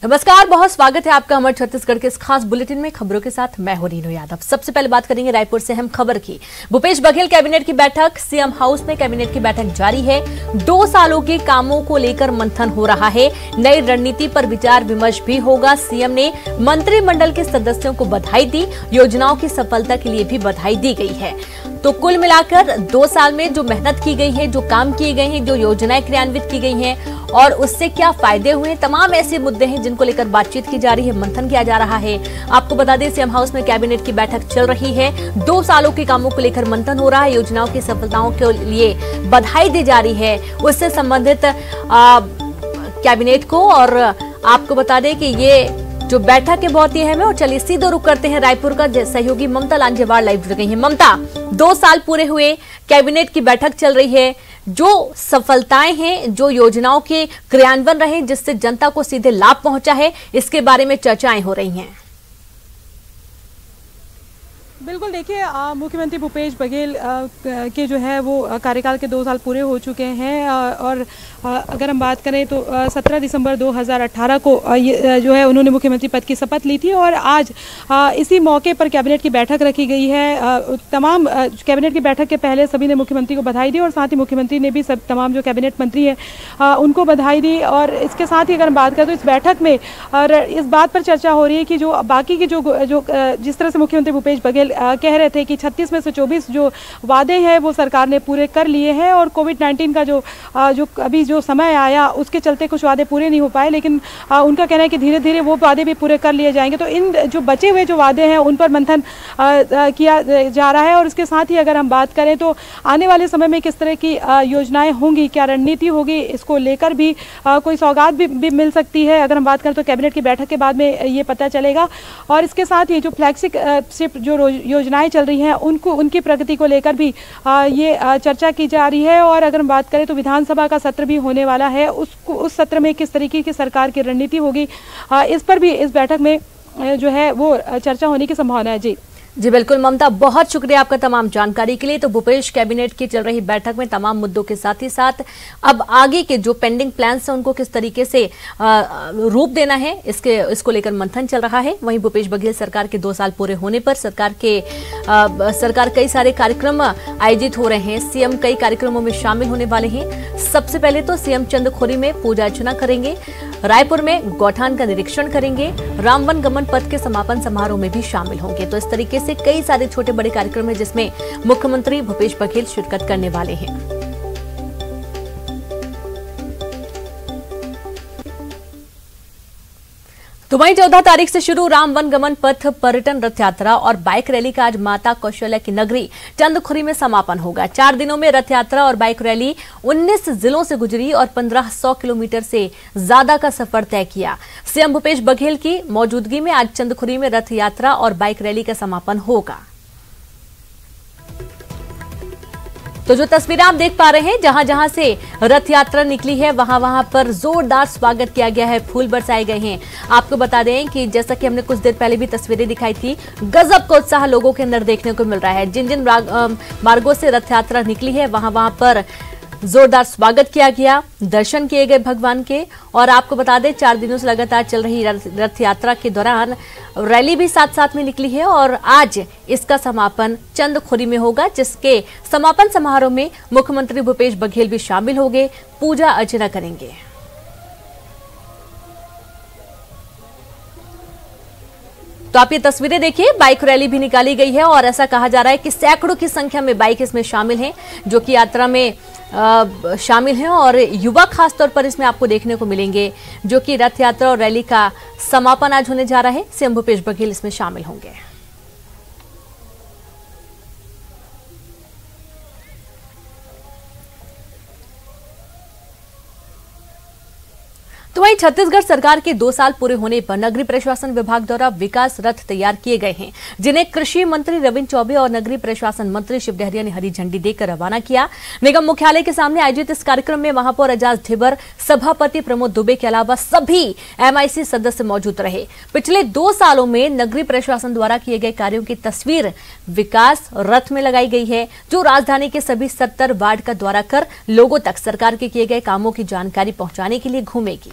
नमस्कार, बहुत स्वागत है आपका हमारे छत्तीसगढ़ के इस खास बुलेटिन में। खबरों के साथ मैं हूं रीनू यादव। सबसे पहले बात करेंगे रायपुर से अहम खबर की। भूपेश बघेल कैबिनेट की बैठक, सीएम हाउस में कैबिनेट की बैठक जारी है। 2 सालों के कामों को लेकर मंथन हो रहा है। नई रणनीति पर विचार विमर्श भी होगा। सीएम ने मंत्रिमंडल के सदस्यों को बधाई दी। योजनाओं की सफलता के लिए भी बधाई दी गई है। तो कुल मिलाकर 2 साल में जो मेहनत की गई है, जो काम किए गए हैं, जो योजनाएं क्रियान्वित की गई हैं और उससे क्या फायदे हुए, तमाम ऐसे मुद्दे हैं जिनको लेकर बातचीत की जा रही है, मंथन किया जा रहा है। आपको बता दें, सीएम हाउस में कैबिनेट की बैठक चल रही है। 2 सालों के कामों को लेकर मंथन हो रहा है। योजनाओं की सफलताओं के लिए बधाई दी जा रही है, उससे संबंधित कैबिनेट को। और आपको बता दें कि ये जो बैठक है बहुत ही अहम है। और चलिए सीधे रुख करते हैं रायपुर का सहयोगी ममता लांजेवार लाइव जुड़ गई हैं। ममता, 2 साल पूरे हुए, कैबिनेट की बैठक चल रही है। जो सफलताएं हैं, जो योजनाओं के क्रियान्वयन रहे, जिससे जनता को सीधे लाभ पहुंचा है, इसके बारे में चर्चाएं हो रही हैं। बिल्कुल, देखिए, मुख्यमंत्री भूपेश बघेल के जो है वो कार्यकाल के 2 साल पूरे हो चुके हैं। और अगर हम बात करें तो 17 दिसंबर 2018 को जो है उन्होंने मुख्यमंत्री पद की शपथ ली थी। और आज इसी मौके पर कैबिनेट की बैठक रखी गई है। तमाम कैबिनेट की बैठक के पहले सभी ने मुख्यमंत्री को बधाई दी और साथ ही मुख्यमंत्री ने भी सब तमाम जो कैबिनेट मंत्री हैं उनको बधाई दी। और इसके साथ ही अगर हम बात करें तो इस बैठक में और इस बात पर चर्चा हो रही है कि जो बाकी की जो जिस तरह से मुख्यमंत्री भूपेश बघेल कह रहे थे कि 36 में से 24 जो वादे हैं वो सरकार ने पूरे कर लिए हैं। और कोविड-19 का जो अभी जो समय आया उसके चलते कुछ वादे पूरे नहीं हो पाए, लेकिन उनका कहना है कि धीरे धीरे वो वादे भी पूरे कर लिए जाएंगे। तो इन जो बचे हुए जो वादे हैं उन पर मंथन किया जा रहा है। और इसके साथ ही अगर हम बात करें तो आने वाले समय में किस तरह की योजनाएं होंगी, क्या रणनीति होगी, इसको लेकर भी कोई सौगात भी मिल सकती है। अगर हम बात करें तो कैबिनेट की बैठक के बाद में ये पता चलेगा। और इसके साथ ही जो फ्लैगशिप जो योजनाएं चल रही हैं उनकी प्रगति को लेकर भी ये चर्चा की जा रही है। और अगर हम बात करें तो विधानसभा का सत्र भी होने वाला है, उस सत्र में किस तरीके की सरकार की रणनीति होगी, इस पर भी इस बैठक में जो है वो चर्चा होने की संभावना है। जी बिल्कुल ममता, बहुत शुक्रिया आपका तमाम जानकारी के लिए। तो भूपेश कैबिनेट की चल रही बैठक में तमाम मुद्दों के साथ ही साथ अब आगे के जो पेंडिंग प्लान्स हैं उनको किस तरीके से रूप देना है, इसको लेकर मंथन चल रहा है। वहीं भूपेश बघेल सरकार के 2 साल पूरे होने पर सरकार कई सारे कार्यक्रम आयोजित हो रहे हैं। सीएम कई कार्यक्रमों में शामिल होने वाले हैं। सबसे पहले तो सीएम चंदखुरी में पूजा अर्चना करेंगे, रायपुर में गौठान का निरीक्षण करेंगे, रामवन गमन पथ के समापन समारोह में भी शामिल होंगे। तो इस तरीके से कई सारे छोटे बड़े कार्यक्रम हैं जिसमें मुख्यमंत्री भूपेश बघेल शिरकत करने वाले हैं। तो वहीं 14 तारीख से शुरू राम वन गमन पथ पर्यटन रथ यात्रा और बाइक रैली का आज माता कौशल्या की नगरी चंदखुरी में समापन होगा। 4 दिनों में रथ यात्रा और बाइक रैली 19 जिलों से गुजरी और 1500 किलोमीटर से ज्यादा का सफर तय किया। सीएम भूपेश बघेल की मौजूदगी में आज चंदखुरी में रथ यात्रा और बाइक रैली का समापन होगा। तो जो तस्वीरें आप देख पा रहे हैं, जहां जहां से रथ यात्रा निकली है वहां पर जोरदार स्वागत किया गया है, फूल बरसाए गए हैं। आपको बता दें कि जैसा कि हमने कुछ देर पहले भी तस्वीरें दिखाई थी, गजब का उत्साह लोगों के अंदर देखने को मिल रहा है। जिन जिन मार्गों से रथ यात्रा निकली है वहां पर जोरदार स्वागत किया गया, दर्शन किए गए भगवान के। और आपको बता दें 4 दिनों से लगातार चल रही रथ यात्रा के दौरान रैली भी साथ साथ में निकली है और आज इसका समापन चंदखुरी में होगा, जिसके समापन समारोह में मुख्यमंत्री भूपेश बघेल भी शामिल होंगे, पूजा अर्चना करेंगे। तो आप ये तस्वीरें देखिए, बाइक रैली भी निकाली गई है और ऐसा कहा जा रहा है कि सैकड़ों की संख्या में बाइक इसमें शामिल हैं, जो कि यात्रा में शामिल हैं। और युवा खासतौर पर इसमें आपको देखने को मिलेंगे, जो कि रथ यात्रा और रैली का समापन आज होने जा रहा है। सीएम भूपेश बघेल इसमें शामिल होंगे। तो वहीं छत्तीसगढ़ सरकार के 2 साल पूरे होने पर नगरीय प्रशासन विभाग द्वारा विकास रथ तैयार किए गए हैं, जिन्हें कृषि मंत्री रविन्द्र चौबे और नगरीय प्रशासन मंत्री शिव डहरिया ने हरी झंडी देकर रवाना किया। निगम मुख्यालय के सामने आयोजित इस कार्यक्रम में महापौर एजाज ढिबर, सभापति प्रमोद दुबे के अलावा सभी एमआईसी सदस्य मौजूद रहे। पिछले 2 सालों में नगरीय प्रशासन द्वारा किए गए कार्यों की तस्वीर विकास रथ में लगाई गई है, जो राजधानी के सभी 70 वार्ड का दौरा कर लोगों तक सरकार के किए गए कामों की जानकारी पहुंचाने के लिए घूमेगी।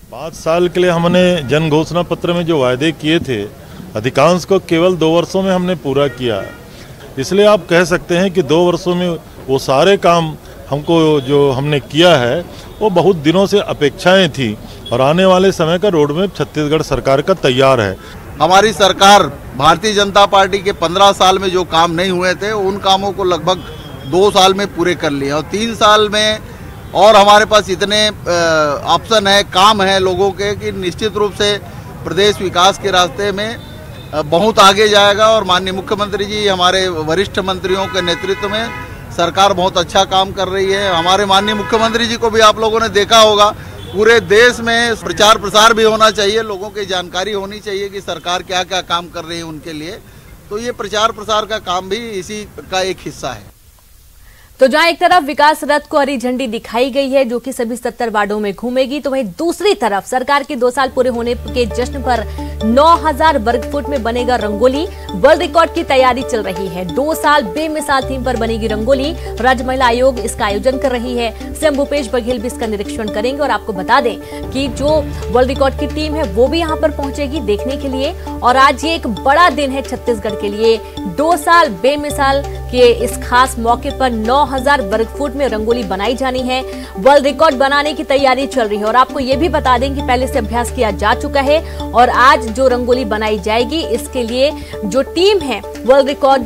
5 साल के लिए हमने जन घोषणा पत्र में जो वायदे किए थे, अधिकांश को केवल 2 वर्षों में हमने पूरा किया है। इसलिए आप कह सकते हैं कि 2 वर्षों में वो सारे काम हमको जो हमने किया है वो बहुत दिनों से अपेक्षाएं थी और आने वाले समय का रोडमैप छत्तीसगढ़ सरकार का तैयार है। हमारी सरकार भारतीय जनता पार्टी के 15 साल में जो काम नहीं हुए थे उन कामों को लगभग 2 साल में पूरे कर लिए और 3 साल में और हमारे पास इतने ऑप्शन है, काम है लोगों के कि निश्चित रूप से प्रदेश विकास के रास्ते में बहुत आगे जाएगा। और माननीय मुख्यमंत्री जी, हमारे वरिष्ठ मंत्रियों के नेतृत्व में सरकार बहुत अच्छा काम कर रही है। हमारे माननीय मुख्यमंत्री जी को भी आप लोगों ने देखा होगा, पूरे देश में प्रचार प्रसार भी होना चाहिए, लोगों की जानकारी होनी चाहिए कि सरकार क्या क्या काम कर रही है उनके लिए। तो ये प्रचार प्रसार का काम भी इसी का एक हिस्सा है। तो जहां एक तरफ विकास रथ को हरी झंडी दिखाई गई है जो कि सभी 70 वार्डों में घूमेगी, तो वहीं दूसरी तरफ सरकार के 2 साल पूरे होने के जश्न पर 9000 वर्ग फुट में बनेगा रंगोली। वर्ल्ड रिकॉर्ड की तैयारी चल रही है। 2 साल बेमिसाल थीम पर बनेगी रंगोली। राज्य महिला आयोग इसका आयोजन कर रही है। सीएम भूपेश बघेल भी इसका निरीक्षण करेंगे और आपको बता दें कि जो वर्ल्ड रिकॉर्ड की टीम है वो भी यहाँ पर पहुंचेगी देखने के लिए। और आज ये एक बड़ा दिन है छत्तीसगढ़ के लिए। 2 साल बेमिसाल के इस खास मौके पर 9000 वर्ग फुट में रंगोली बनाई जानी है। वर्ल्ड रिकॉर्ड बनाने की तैयारी चल रही है और आपको ये भी बता दें कि पहले से अभ्यास किया जा चुका है और आज जो रंगोली बनाई जाएगी इसके लिए जो टीम है, वर्ल्ड रिकॉर्ड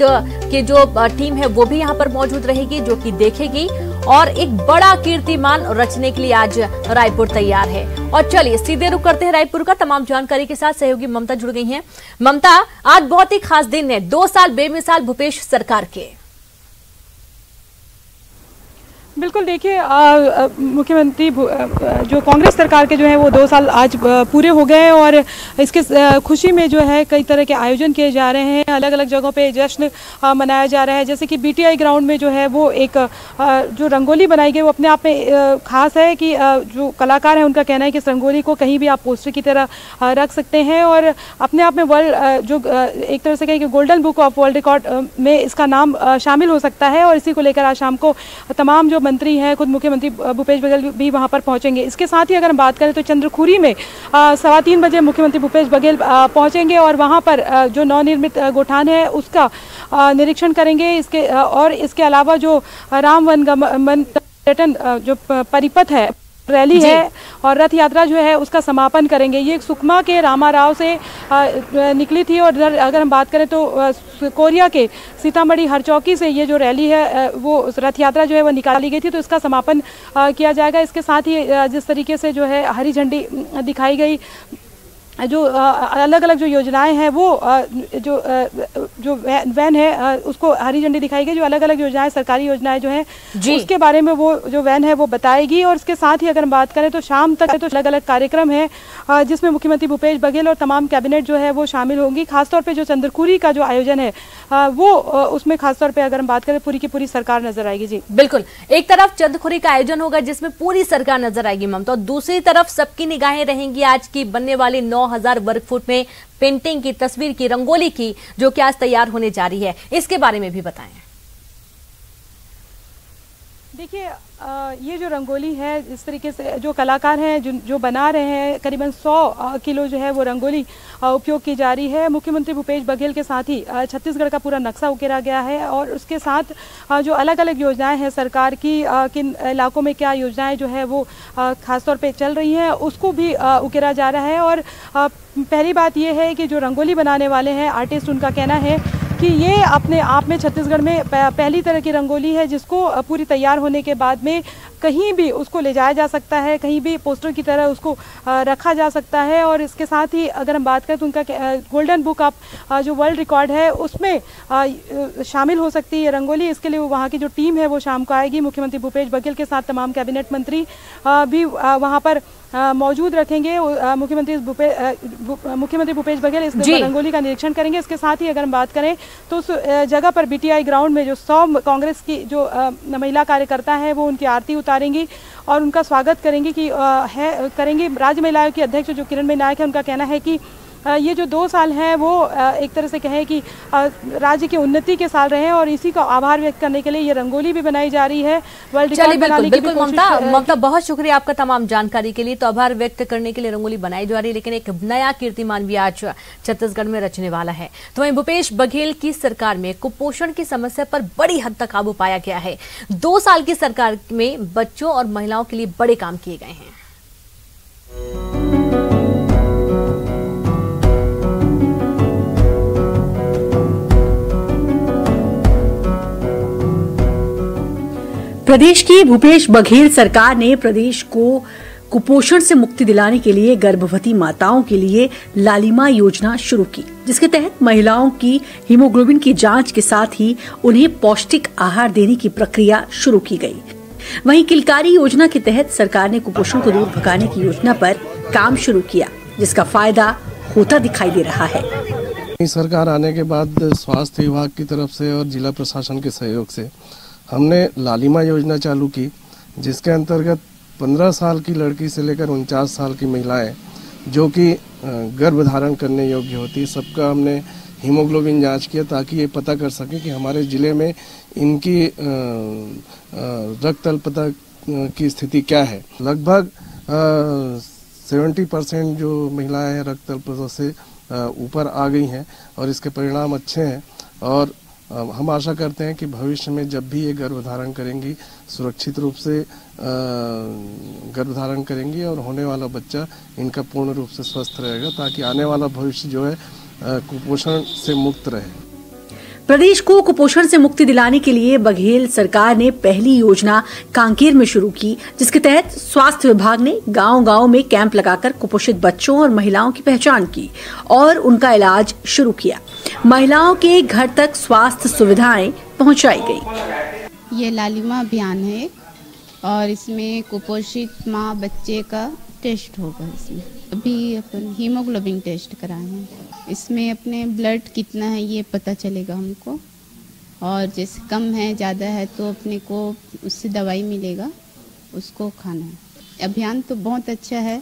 की जो टीम है वो भी यहाँ पर मौजूद रहेगी जो कि देखेगी और एक बड़ा कीर्तिमान रचने के लिए आज रायपुर तैयार है। और चलिए सीधे रुक करते हैं रायपुर का। तमाम जानकारी के साथ सहयोगी ममता जुड़ गई हैं। ममता, आज बहुत ही खास दिन है, 2 साल बेमिसाल भूपेश सरकार के। बिल्कुल, देखिए मुख्यमंत्री जो कांग्रेस सरकार के जो है वो 2 साल आज पूरे हो गए और इसके खुशी में जो है कई तरह के आयोजन किए जा रहे हैं। अलग अलग जगहों पे जश्न मनाया जा रहा है। जैसे कि बीटीआई ग्राउंड में जो है वो एक जो रंगोली बनाई गई वो अपने आप में खास है कि जो कलाकार हैं उनका कहना है कि इस रंगोली को कहीं भी आप पोस्टर की तरह रख सकते हैं और अपने आप में वर्ल्ड जो एक तरह से कहें कि golden book of world record में इसका नाम शामिल हो सकता है। और इसी को लेकर आज शाम को तमाम जो मंत्री हैं, खुद मुख्यमंत्री भूपेश बघेल भी वहां पर पहुंचेंगे। इसके साथ ही अगर हम बात करें तो चंद्रखुरी में 3:15 बजे मुख्यमंत्री भूपेश बघेल पहुंचेंगे और वहां पर जो नवनिर्मित गोठान है उसका निरीक्षण करेंगे। इसके अलावा जो राम वन पर्यटन जो परिपथ है, रैली है और रथ यात्रा जो है उसका समापन करेंगे। ये सुकमा के रामाराव से निकली थी और अगर हम बात करें तो कोरिया के सीतामढ़ी हरचौकी से ये जो रैली है वो रथ यात्रा जो है वो निकाली गई थी, तो इसका समापन किया जाएगा। इसके साथ ही जिस तरीके से जो है हरी झंडी दिखाई गई, जो अलग अलग जो योजनाएं हैं वो जो वैन है उसको हरी झंडी दिखाई गई। जो अलग अलग योजनाएं, सरकारी योजनाएं जो हैं उसके बारे में वो जो वैन है वो बताएगी। और इसके साथ ही अगर हम बात करें तो शाम तक तो अलग अलग कार्यक्रम है जिसमें मुख्यमंत्री भूपेश बघेल और तमाम कैबिनेट जो है वो शामिल होंगी। खासतौर पर जो चंद्रखुरी का जो आयोजन है वो उसमें खासतौर पर अगर हम बात करें पूरी की पूरी सरकार नजर आएगी। जी बिल्कुल, एक तरफ चंद्रखुरी का आयोजन होगा जिसमें पूरी सरकार नजर आएगी ममता, और दूसरी तरफ सबकी निगाहें रहेंगी आज की बनने वाली 9000 वर्ग फुट में पेंटिंग की, तस्वीर की, रंगोली की, जो कि आज तैयार होने जा रही है। इसके बारे में भी बताएं। देखिए ये जो रंगोली है, इस तरीके से जो कलाकार हैं जो बना रहे हैं, करीबन 100 किलो जो है वो रंगोली उपयोग की जा रही है। मुख्यमंत्री भूपेश बघेल के साथ ही छत्तीसगढ़ का पूरा नक्शा उकेरा गया है और उसके साथ जो अलग अलग योजनाएं हैं सरकार की, किन इलाकों में क्या योजनाएं जो है वो खासतौर पे चल रही हैं उसको भी उकेरा जा रहा है। और पहली बात ये है कि जो रंगोली बनाने वाले हैं आर्टिस्ट, उनका कहना है कि ये अपने आप में छत्तीसगढ़ में पहली तरह की रंगोली है जिसको पूरी तैयार होने के बाद में कहीं भी उसको ले जाया जा सकता है, कहीं भी पोस्टर की तरह उसको रखा जा सकता है। और इसके साथ ही अगर हम बात करें तो उनका गोल्डन बुक ऑफ जो वर्ल्ड रिकॉर्ड है उसमें शामिल हो सकती है ये रंगोली। इसके लिए वहाँ की जो टीम है वो शाम को आएगी। मुख्यमंत्री भूपेश बघेल के साथ तमाम कैबिनेट मंत्री भी वहाँ पर मौजूद रखेंगे। मुख्यमंत्री भूपेश बघेल इस रंगोली का निरीक्षण करेंगे। इसके साथ ही अगर हम बात करें तो उस जगह पर बीटीआई ग्राउंड में जो 100 कांग्रेस की जो महिला कार्यकर्ता हैं वो उनकी आरती उतारेंगी और उनका स्वागत करेंगी करेंगी। राज्य महिला आयोग की अध्यक्ष जो किरण मणि नायक है, उनका कहना है कि ये जो 2 साल हैं वो एक तरह से कहें कि राज्य की उन्नति के साल रहे हैं और इसी का आभार व्यक्त करने के लिए ये रंगोली भी बनाई जा रही है। वर्ल्ड रिकॉर्ड बनाने की बिल्कुल ममता, बहुत शुक्रिया आपका तमाम जानकारी के लिए। तो आभार व्यक्त करने के लिए रंगोली बनाई जा रही है, लेकिन एक नया कीर्तिमान भी आज छत्तीसगढ़ में रचने वाला है। तो वहीं भूपेश बघेल की सरकार में कुपोषण की समस्या पर बड़ी हद तक काबू पाया गया है। 2 साल की सरकार में बच्चों और महिलाओं के लिए बड़े काम किए गए हैं। प्रदेश की भूपेश बघेल सरकार ने प्रदेश को कुपोषण से मुक्ति दिलाने के लिए गर्भवती माताओं के लिए लालिमा योजना शुरू की, जिसके तहत महिलाओं की हीमोग्लोबिन की जांच के साथ ही उन्हें पौष्टिक आहार देने की प्रक्रिया शुरू की गई। वहीं किलकारी योजना के तहत सरकार ने कुपोषण को दूर भगाने की योजना पर काम शुरू किया, जिसका फायदा होता दिखाई दे रहा है। सरकार आने के बाद स्वास्थ्य विभाग की तरफ से और जिला प्रशासन के सहयोग से हमने लालिमा योजना चालू की, जिसके अंतर्गत 15 साल की लड़की से लेकर 49 साल की महिलाएं जो कि गर्भ धारण करने योग्य होती, सबका हमने हीमोग्लोबिन जांच किया ताकि ये पता कर सके कि हमारे ज़िले में इनकी रक्त अल्पता की स्थिति क्या है। लगभग 70% जो महिलाएं हैं रक्त अल्पता से ऊपर आ गई हैं और इसके परिणाम अच्छे हैं। और हम आशा करते हैं कि भविष्य में जब भी ये गर्भधारण करेंगी सुरक्षित रूप से गर्भधारण करेंगी और होने वाला बच्चा इनका पूर्ण रूप से स्वस्थ रहेगा, ताकि आने वाला भविष्य जो है कुपोषण से मुक्त रहे। प्रदेश को कुपोषण से मुक्ति दिलाने के लिए बघेल सरकार ने पहली योजना कांकेर में शुरू की, जिसके तहत स्वास्थ्य विभाग ने गांव-गांव में कैंप लगाकर कुपोषित बच्चों और महिलाओं की पहचान की और उनका इलाज शुरू किया। महिलाओं के घर तक स्वास्थ्य सुविधाएं पहुंचाई गई। ये लालिमा अभियान है और इसमें कुपोषित माँ बच्चे का टेस्ट होगा। इसमें अभी अपन हीमोग्लोबिन टेस्ट कराए हैं, इसमें अपने ब्लड कितना है ये पता चलेगा हमको, और जैसे कम है ज़्यादा है तो अपने को उससे दवाई मिलेगा, उसको खाना है। अभियान तो बहुत अच्छा है,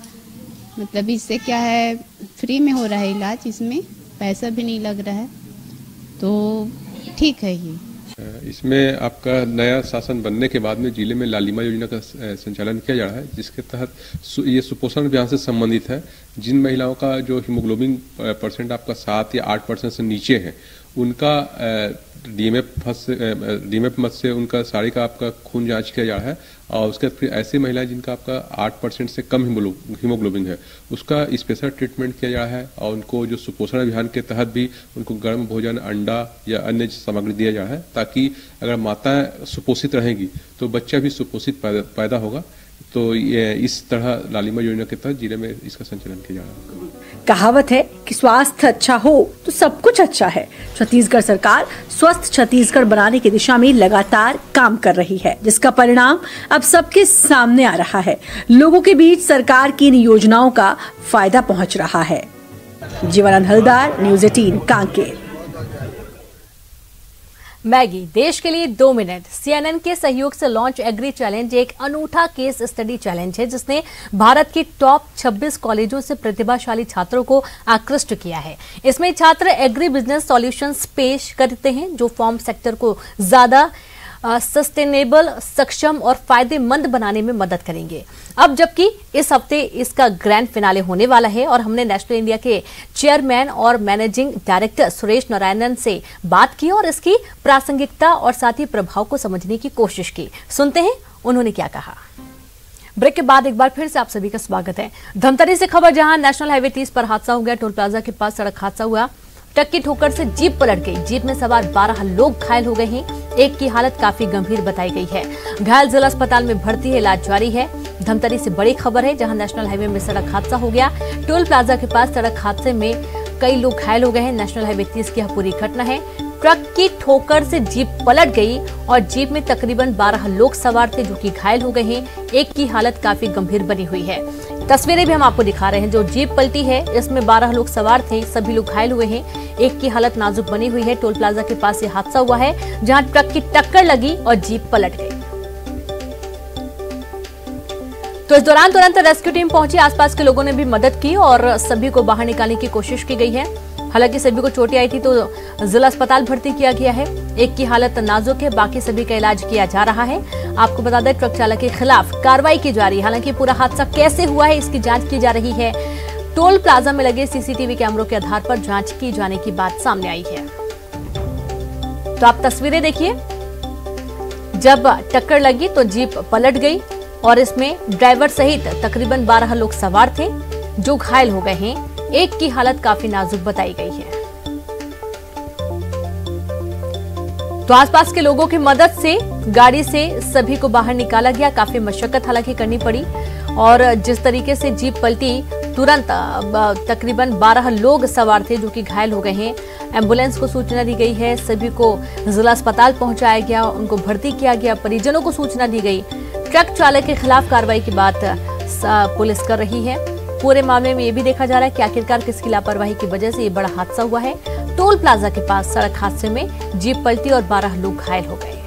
मतलब इससे क्या है फ्री में हो रहा है इलाज, इसमें पैसा भी नहीं लग रहा है, तो ठीक है ये। इसमें आपका नया शासन बनने के बाद में जिले में लालिमा योजना का संचालन किया जा रहा है, जिसके तहत ये सुपोषण अभियान से संबंधित है। जिन महिलाओं का जो हीमोग्लोबिन परसेंट आपका 7 या 8% से नीचे है, उनका डीएमएफ मत से उनका सारी का आपका खून जांच किया जा रहा है, और उसके बाद फिर ऐसी महिलाएं जिनका आपका 8% से कम हीमोग्लोबिन है, उसका स्पेशल ट्रीटमेंट किया जा रहा है। और उनको जो सुपोषण अभियान के तहत भी उनको गर्म भोजन, अंडा या अन्य सामग्री दिया जा रहा है, ताकि अगर माताएं सुपोषित रहेंगी तो बच्चा भी सुपोषित पैदा होगा। तो ये इस तरह लालिमा योजना के तहत जिले में इसका संचालन किया जा रहा है। कहावत है कि स्वास्थ्य अच्छा हो तो सब कुछ अच्छा है। छत्तीसगढ़ सरकार स्वस्थ छत्तीसगढ़ बनाने की दिशा में लगातार काम कर रही है, जिसका परिणाम अब सबके सामने आ रहा है। लोगों के बीच सरकार की इन योजनाओं का फायदा पहुंच रहा है। जीवनानंद हलदार, न्यूज़ 18 कांकेर। मैगी देश के लिए 2 मिनट। CNN के सहयोग से लॉन्च एग्री चैलेंज एक अनूठा केस स्टडी चैलेंज है, जिसने भारत की टॉप 26 कॉलेजों से प्रतिभाशाली छात्रों को आकृष्ट किया है। इसमें छात्र एग्री बिजनेस सॉल्यूशंस पेश करते हैं, जो फार्म सेक्टर को ज्यादा सस्टेनेबल, सक्षम और फायदेमंद बनाने में मदद करेंगे। अब जबकि इस हफ्ते इसका ग्रैंड फिनाले होने वाला है और हमने नेशनल इंडिया के चेयरमैन और मैनेजिंग डायरेक्टर सुरेश नारायणन से बात की और इसकी प्रासंगिकता और साथ ही प्रभाव को समझने की कोशिश की। सुनते हैं उन्होंने क्या कहा। ब्रेक के बाद एक बार फिर से आप सभी का स्वागत है। धमतरी से खबर, जहां नेशनल हाईवे 30 पर हादसा हो गया। टोल प्लाजा के पास सड़क हादसा हुआ। ट्रक की ठोकर से जीप पलट गई। जीप में सवार 12 लोग घायल हो गए हैं। एक की हालत काफी गंभीर बताई गई है। घायल जिला अस्पताल में भर्ती है, इलाज जारी है। धमतरी से बड़ी खबर है, जहां नेशनल हाईवे में सड़क हादसा हो गया। टोल प्लाजा के पास सड़क हादसे में कई लोग घायल हो गए हैं। नेशनल हाईवे 30 की यह पूरी घटना है। ट्रक की ठोकर से जीप पलट गई और जीप में तकरीबन 12 लोग सवार थे, जो कि घायल हो गए हैं। एक की हालत काफी गंभीर बनी हुई है। तस्वीरें भी हम आपको दिखा रहे हैं। जो जीप पलटी है, इसमें 12 लोग सवार थे, सभी लोग घायल हुए हैं। एक की हालत नाजुक बनी हुई है। टोल प्लाजा के पास ये हादसा हुआ है, जहां ट्रक की टक्कर लगी और जीप पलट गई। तो इस दौरान तुरंत रेस्क्यू टीम पहुंची, आसपास के लोगों ने भी मदद की और सभी को बाहर निकालने की कोशिश की गई है। हालांकि सभी को चोटें आई थी तो जिला अस्पताल भर्ती किया गया है। एक की हालत नाजुक है, बाकी सभी का इलाज किया जा रहा है। आपको बता दें ट्रक चालक के खिलाफ कार्रवाई की जा रही है। हालांकि पूरा हादसा कैसे हुआ है इसकी जांच की जा रही है। टोल प्लाजा में लगे सीसीटीवी कैमरों के आधार पर जांच की जाने की बात सामने आई है। तो आप तस्वीरें देखिए, जब टक्कर लगी तो जीप पलट गई और इसमें ड्राइवर सहित तकरीबन 12 लोग सवार थे जो घायल हो गए हैं। एक की हालत काफी नाजुक बताई गई है। तो आसपास के लोगों की मदद से गाड़ी से सभी को बाहर निकाला गया। काफी मशक्कत हालांकि करनी पड़ी और जिस तरीके से जीप पलटी, तुरंत तकरीबन 12 लोग सवार थे जो कि घायल हो गए हैं। एम्बुलेंस को सूचना दी गई है, सभी को जिला अस्पताल पहुंचाया गया, उनको भर्ती किया गया, परिजनों को सूचना दी गई। ट्रक चालक के खिलाफ कार्रवाई की बात पुलिस कर रही है। पूरे मामले में ये भी देखा जा रहा है कि आखिरकार किसकी लापरवाही की वजह से ये बड़ा हादसा हुआ है। टोल प्लाजा के पास सड़क हादसे में जीप पलटी और 12 लोग घायल हो गए।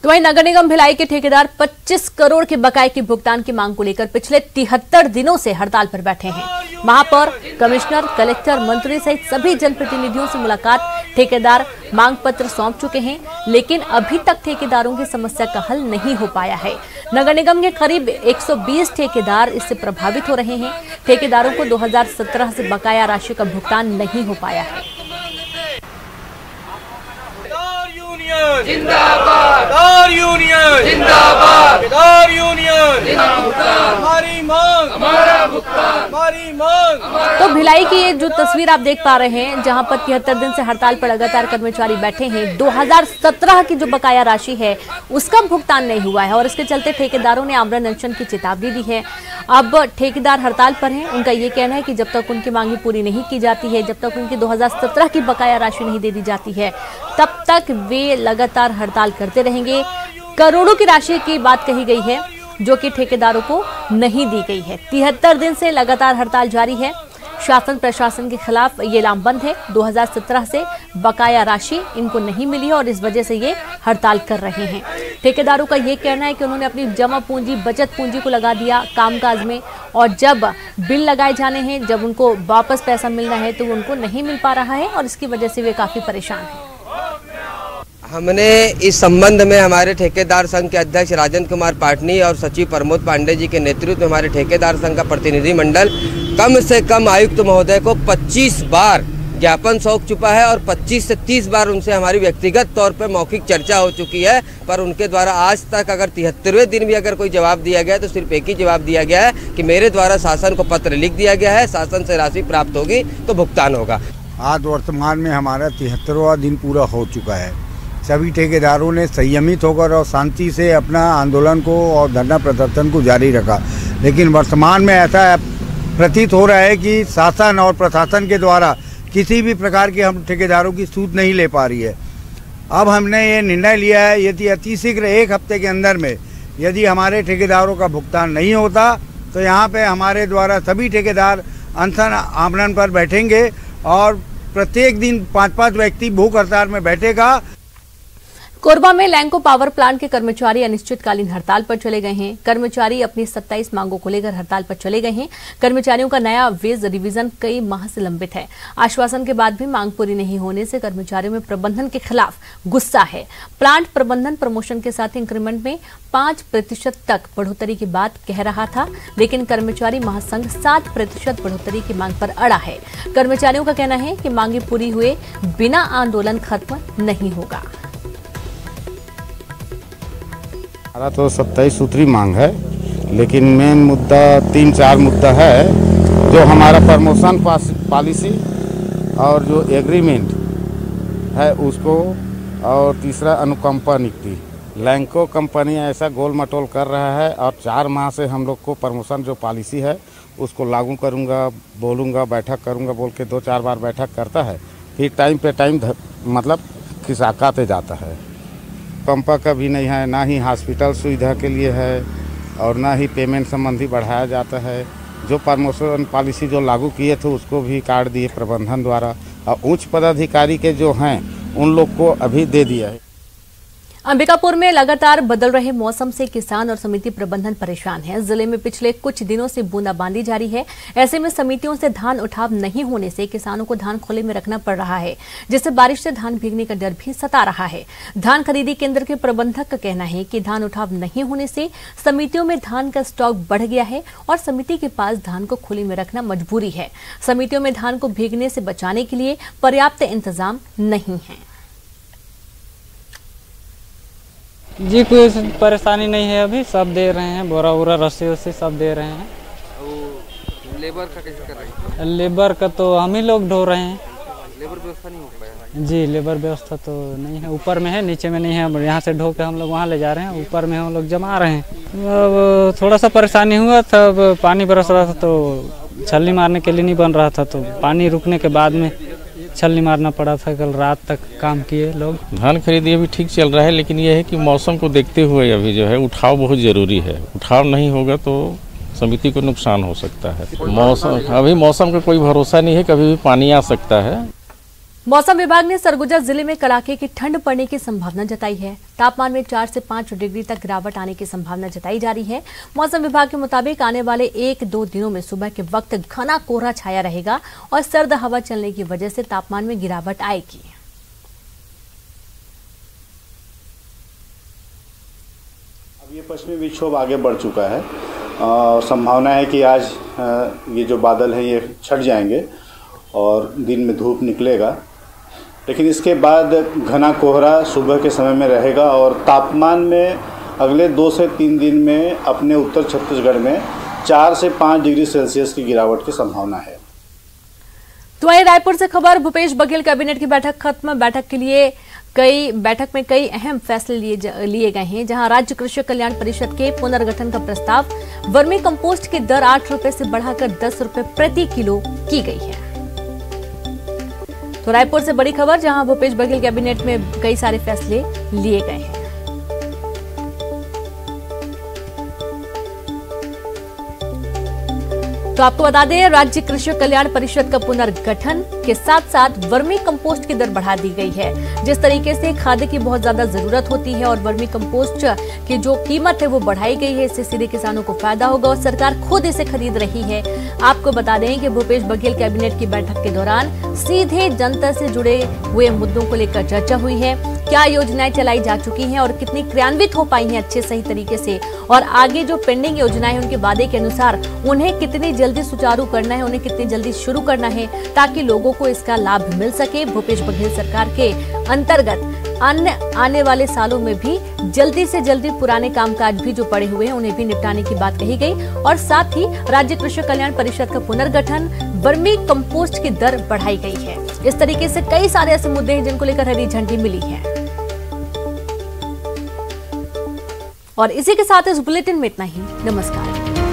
तो वहीं नगर निगम भिलाई के ठेकेदार 25 करोड़ के बकाये के भुगतान की मांग को लेकर पिछले 73 दिनों से हड़ताल पर बैठे हैं। महापौर, कमिश्नर, कलेक्टर, मंत्री सहित सभी जनप्रतिनिधियों से मुलाकात, ठेकेदार मांग पत्र सौंप चुके हैं, लेकिन अभी तक ठेकेदारों की समस्या का हल नहीं हो पाया है। नगर निगम के करीब 120 ठेकेदार इससे प्रभावित हो रहे हैं। ठेकेदारों को 2017 से बकाया राशि का भुगतान नहीं हो पाया है। जिंदाबाद यूनियन, जिंदाबाद यूनियन, हमारी मांग, हमारा भुगतान, हमारी मांग। तो भिलाई की ये जो तस्वीर आप देख पा रहे हैं, जहां पर 73 दिन से हड़ताल पर लगातार कर्मचारी बैठे हैं। 2017 की जो बकाया राशि है उसका भुगतान नहीं हुआ है और इसके चलते ठेकेदारों ने आमरण अनशन की चेतावनी दी है। अब ठेकेदार हड़ताल पर हैं। उनका ये कहना है कि जब तक उनकी मांगे पूरी नहीं की जाती है, जब तक उनकी 2017 की बकाया राशि नहीं दे दी जाती है, तब तक वे लगातार हड़ताल करते रहेंगे। करोड़ों की राशि की बात कही गई है जो कि ठेकेदारों को नहीं दी गई है। 73 दिन से लगातार हड़ताल जारी है। शासन प्रशासन के खिलाफ ये लामबंद है। 2017 से बकाया राशि इनको नहीं मिली है और इस वजह से ये हड़ताल कर रहे हैं। ठेकेदारों का ये कहना है कि उन्होंने अपनी जमा पूंजी, बचत पूंजी को लगा दिया कामकाज में और जब बिल लगाए जाने हैं, जब उनको वापस पैसा मिलना है तो उनको नहीं मिल पा रहा है और इसकी वजह से वे काफी परेशान हैं। हमने इस संबंध में हमारे ठेकेदार संघ के अध्यक्ष राजेंद्र कुमार पाटनी और सचिव प्रमोद पांडे जी के नेतृत्व में हमारे ठेकेदार संघ का प्रतिनिधि मंडल कम से कम आयुक्त महोदय को 25 बार ज्ञापन सौंप चुका है और 25 से 30 बार उनसे हमारी व्यक्तिगत तौर पर मौखिक चर्चा हो चुकी है। पर उनके द्वारा आज तक अगर 73वें दिन भी अगर कोई जवाब दिया गया तो सिर्फ एक ही जवाब दिया गया है कि मेरे द्वारा शासन को पत्र लिख दिया गया है, शासन से राशि प्राप्त होगी तो भुगतान होगा। आज वर्तमान में हमारा 73वां दिन पूरा हो चुका है। सभी ठेकेदारों ने संयमित होकर और शांति से अपना आंदोलन को और धरना प्रदर्शन को जारी रखा, लेकिन वर्तमान में ऐसा प्रतीत हो रहा है कि शासन और प्रशासन के द्वारा किसी भी प्रकार की हम ठेकेदारों की सूद नहीं ले पा रही है। अब हमने ये निर्णय लिया है, यदि अतिशीघ्र 1 हफ्ते के अंदर में यदि हमारे ठेकेदारों का भुगतान नहीं होता तो यहाँ पे हमारे द्वारा सभी ठेकेदार अनशन आमरण पर बैठेंगे और प्रत्येक दिन 5-5 व्यक्ति भूख हड़ताल में बैठेगा। कोरबा में लैंको पावर प्लांट के कर्मचारी अनिश्चितकालीन हड़ताल पर चले गए हैं। कर्मचारी अपनी 27 मांगों को लेकर हड़ताल पर चले गए हैं। कर्मचारियों का नया वेज रिवीजन कई माह से लंबित है। आश्वासन के बाद भी मांग पूरी नहीं होने से कर्मचारियों में प्रबंधन के खिलाफ गुस्सा है। प्लांट प्रबंधन प्रमोशन के साथ इंक्रीमेंट में 5% तक बढ़ोतरी की बात कह रहा था, लेकिन कर्मचारी महासंघ 7% बढ़ोतरी की मांग पर अड़ा है। कर्मचारियों का कहना है कि मांगे पूरी हुए बिना आंदोलन खत्म नहीं होगा। हमारा तो 27 सूत्री मांग है, लेकिन मेन मुद्दा 3-4 मुद्दा है, जो हमारा प्रमोशन पॉलिसी और जो एग्रीमेंट है उसको, और तीसरा अनुकंपा नियुक्ति। लैंको कंपनी ऐसा गोल मटोल कर रहा है और 4 माह से हम लोग को प्रमोशन जो पॉलिसी है उसको लागू करूंगा, बोलूंगा, बैठक करूंगा बोल के 2-4 बार बैठक करता है, फिर टाइम पे टाइम मतलब खिसाकाते जाता है। कंपा का भी नहीं है, ना ही हॉस्पिटल सुविधा के लिए है और ना ही पेमेंट संबंधी बढ़ाया जाता है। जो प्रमोशन पॉलिसी जो लागू किए थे उसको भी काट दिए प्रबंधन द्वारा और उच्च पदाधिकारी के जो हैं उन लोग को अभी दे दिया है। अंबिकापुर में लगातार बदल रहे मौसम से किसान और समिति प्रबंधन परेशान हैं। जिले में पिछले कुछ दिनों से बूंदाबांदी जारी है। ऐसे में समितियों से धान उठाव नहीं होने से किसानों को धान खोले में रखना पड़ रहा है, जिससे बारिश से धान भीगने का डर भी सता रहा है। धान खरीदी केंद्र के प्रबंधक का कहना है कि धान उठाव नहीं होने से समितियों में धान का स्टॉक बढ़ गया है और समिति के पास धान को खुले में रखना मजबूरी है। समितियों में धान को भीगने से बचाने के लिए पर्याप्त इंतजाम नहीं है। जी कोई परेशानी नहीं है, अभी सब दे रहे हैं, बोरा वोरा रस्सी वस्सी सब दे रहे हैं। लेबर का कैसे कर रहे हैं? लेबर का तो हम ही लोग ढो रहे हैं। लेबर व्यवस्था नहीं हो पाया? जी लेबर व्यवस्था तो नहीं है, ऊपर में है, नीचे में नहीं है। यहाँ से ढो के हम लोग वहाँ ले जा रहे हैं, ऊपर में हम लोग जमा रहे हैं। अब थोड़ा सा परेशानी हुआ था, अब पानी बरस रहा था तो छलनी मारने के लिए नहीं बन रहा था, तो पानी रुकने के बाद में छलनी मारना पड़ा था। कल रात तक काम किए लोग। धान खरीदी अभी ठीक चल रहा है, लेकिन यह है कि मौसम को देखते हुए अभी जो है उठाव बहुत जरूरी है। उठाव नहीं होगा तो समिति को नुकसान हो सकता है। मौसम का कोई भरोसा नहीं है, कभी भी पानी आ सकता है। मौसम विभाग ने सरगुजा जिले में कड़ाके की ठंड पड़ने की संभावना जताई है। तापमान में 4 से 5 डिग्री तक गिरावट आने की संभावना जताई जा रही है। मौसम विभाग के मुताबिक आने वाले 1-2 दिनों में सुबह के वक्त घना कोहरा छाया रहेगा और सर्द हवा चलने की वजह से तापमान में गिरावट आएगी। अब ये पश्चिमी विक्षोभ आगे बढ़ चुका है और संभावना है कि आज ये जो बादल हैं ये छट जाएंगे और दिन में धूप निकलेगा, लेकिन इसके बाद घना कोहरा सुबह के समय में रहेगा और तापमान में अगले 2 से 3 दिन में अपने उत्तर छत्तीसगढ़ में 4 से 5 डिग्री सेल्सियस की गिरावट की संभावना है। तो वहीं रायपुर से खबर, भूपेश बघेल कैबिनेट की बैठक खत्म। बैठक में कई अहम फैसले लिए गए हैं, जहां राज्य कृषि कल्याण परिषद के पुनर्गठन का प्रस्ताव, वर्मी कंपोस्ट की दर 8 रुपए से बढ़ाकर 10 रुपए प्रति किलो की गई है। तो रायपुर से बड़ी खबर, जहां भूपेश बघेल कैबिनेट में कई सारे फैसले लिए गए हैं। तो आपको बता दें, राज्य कृषि कल्याण परिषद का पुनर्गठन के साथ साथ वर्मी कंपोस्ट की दर बढ़ा दी गई है। जिस तरीके से खाद की बहुत ज्यादा जरूरत होती है और वर्मी कंपोस्ट की जो कीमत है वो बढ़ाई गई है, इससे सीधे किसानों को फायदा होगा और सरकार खुद इसे खरीद रही है। आपको बता दें कि भूपेश बघेल कैबिनेट की बैठक के दौरान सीधे जनता से जुड़े हुए मुद्दों को लेकर चर्चा हुई है। क्या योजनाएं चलाई जा चुकी हैं और कितनी क्रियान्वित हो पाई हैं अच्छे सही तरीके से, और आगे जो पेंडिंग योजनाएं हैं उनके वादे के अनुसार उन्हें कितनी जल्दी सुचारू करना है, उन्हें कितनी जल्दी शुरू करना है ताकि लोगों को इसका लाभ मिल सके। भूपेश बघेल सरकार के अंतर्गत अन्य आने वाले सालों में भी जल्दी से जल्दी पुराने कामकाज भी जो पड़े हुए हैं उन्हें भी निपटाने की बात कही गई और साथ ही राज्य कृषि कल्याण परिषद का पुनर्गठन, वर्मी कंपोस्ट की दर बढ़ाई गई है। इस तरीके से कई सारे ऐसे मुद्दे हैं जिनको लेकर हरी झंडी मिली है। और इसी के साथ इस बुलेटिन में इतना ही। नमस्कार।